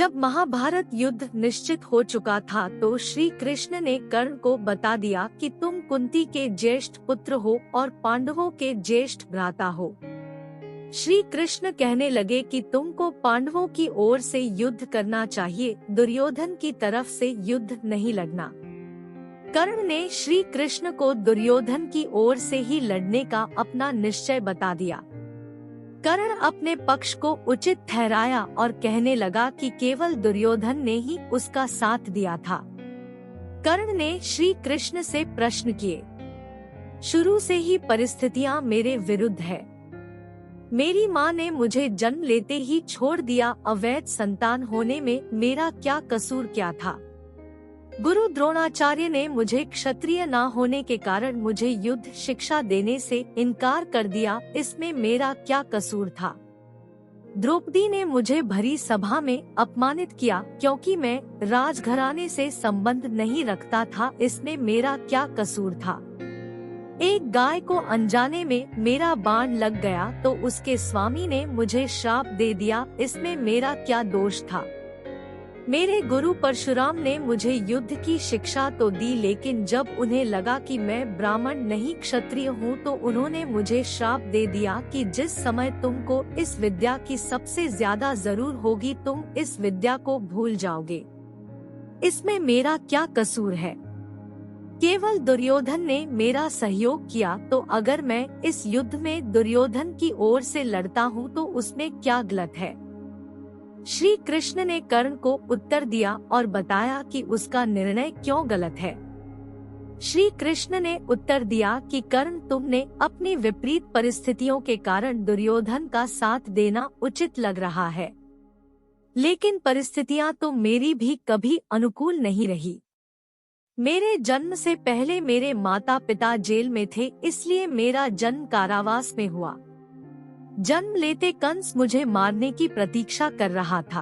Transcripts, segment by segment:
जब महाभारत युद्ध निश्चित हो चुका था तो श्री कृष्ण ने कर्ण को बता दिया कि तुम कुंती के ज्येष्ठ पुत्र हो और पांडवों के ज्येष्ठ भ्राता हो। श्री कृष्ण कहने लगे कि तुमको पांडवों की ओर से युद्ध करना चाहिए, दुर्योधन की तरफ से युद्ध नहीं लड़ना। कर्ण ने श्री कृष्ण को दुर्योधन की ओर से ही लड़ने का अपना निश्चय बता दिया। कर्ण अपने पक्ष को उचित ठहराया और कहने लगा कि केवल दुर्योधन ने ही उसका साथ दिया था। कर्ण ने श्री कृष्ण से प्रश्न किए, शुरू से ही परिस्थितियां मेरे विरुद्ध है। मेरी माँ ने मुझे जन्म लेते ही छोड़ दिया, अवैध संतान होने में मेरा क्या कसूर क्या था? गुरु द्रोणाचार्य ने मुझे क्षत्रिय न होने के कारण मुझे युद्ध शिक्षा देने से इनकार कर दिया, इसमें मेरा क्या कसूर था? द्रौपदी ने मुझे भरी सभा में अपमानित किया क्योंकि मैं राजघराने से संबंध नहीं रखता था, इसमें मेरा क्या कसूर था? एक गाय को अनजाने में मेरा बाण लग गया तो उसके स्वामी ने मुझे श्राप दे दिया, इसमें मेरा क्या दोष था? मेरे गुरु परशुराम ने मुझे युद्ध की शिक्षा तो दी, लेकिन जब उन्हें लगा कि मैं ब्राह्मण नहीं क्षत्रिय हूँ तो उन्होंने मुझे श्राप दे दिया कि जिस समय तुमको इस विद्या की सबसे ज्यादा जरूर होगी तुम इस विद्या को भूल जाओगे। इसमें मेरा क्या कसूर है? केवल दुर्योधन ने मेरा सहयोग किया, तो अगर मैं इस युद्ध में दुर्योधन की ओर से लड़ता हूँ तो उसमें क्या गलत है? श्री कृष्ण ने कर्ण को उत्तर दिया और बताया कि उसका निर्णय क्यों गलत है। श्री कृष्ण ने उत्तर दिया कि कर्ण, तुमने अपनी विपरीत परिस्थितियों के कारण दुर्योधन का साथ देना उचित लग रहा है, लेकिन परिस्थितियां तो मेरी भी कभी अनुकूल नहीं रही। मेरे जन्म से पहले मेरे माता पिता जेल में थे, इसलिए मेरा जन्म कारावास में हुआ। जन्म लेते कंस मुझे मारने की प्रतीक्षा कर रहा था,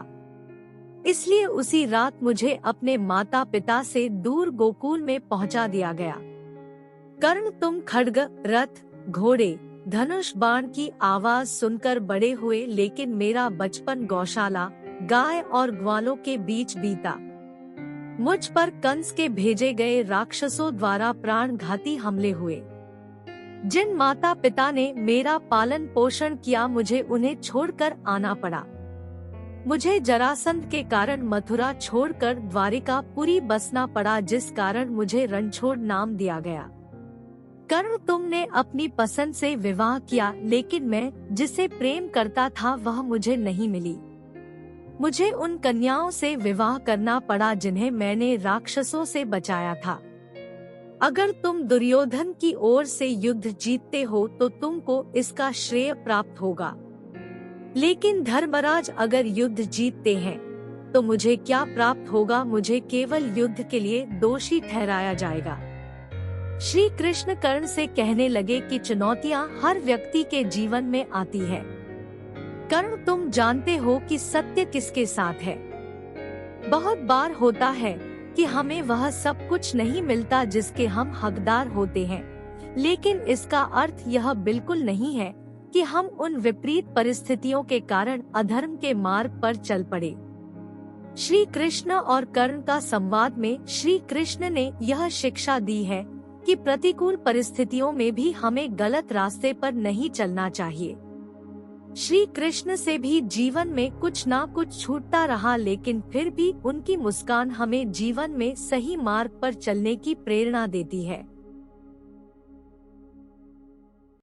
इसलिए उसी रात मुझे अपने माता पिता से दूर गोकुल में पहुंचा दिया गया। कर्ण, तुम खड्ग, रथ, घोड़े, धनुष बाण की आवाज सुनकर बड़े हुए, लेकिन मेरा बचपन गौशाला, गाय और ग्वालों के बीच बीता। मुझ पर कंस के भेजे गए राक्षसों द्वारा प्राणघाती हमले हुए। जिन माता पिता ने मेरा पालन पोषण किया, मुझे उन्हें छोड़कर आना पड़ा। मुझे जरासंध के कारण मथुरा छोड़कर द्वारिकापुरी बसना पड़ा, जिस कारण मुझे रणछोड़ नाम दिया गया। कर्ण, तुमने अपनी पसंद से विवाह किया, लेकिन मैं जिसे प्रेम करता था वह मुझे नहीं मिली। मुझे उन कन्याओं से विवाह करना पड़ा जिन्हें मैंने राक्षसों से बचाया था। अगर तुम दुर्योधन की ओर से युद्ध जीतते हो तो तुमको इसका श्रेय प्राप्त होगा, लेकिन धर्मराज अगर युद्ध जीतते हैं तो मुझे क्या प्राप्त होगा? मुझे केवल युद्ध के लिए दोषी ठहराया जाएगा। श्री कृष्ण कर्ण से कहने लगे कि चुनौतियां हर व्यक्ति के जीवन में आती है। कर्ण, तुम जानते हो कि सत्य किसके साथ है। बहुत बार होता है कि हमें वह सब कुछ नहीं मिलता जिसके हम हकदार होते हैं, लेकिन इसका अर्थ यह बिल्कुल नहीं है कि हम उन विपरीत परिस्थितियों के कारण अधर्म के मार्ग पर चल पड़े। श्री कृष्ण और कर्ण का संवाद में श्री कृष्ण ने यह शिक्षा दी है कि प्रतिकूल परिस्थितियों में भी हमें गलत रास्ते पर नहीं चलना चाहिए। श्री कृष्ण से भी जीवन में कुछ ना कुछ छूटता रहा, लेकिन फिर भी उनकी मुस्कान हमें जीवन में सही मार्ग पर चलने की प्रेरणा देती है।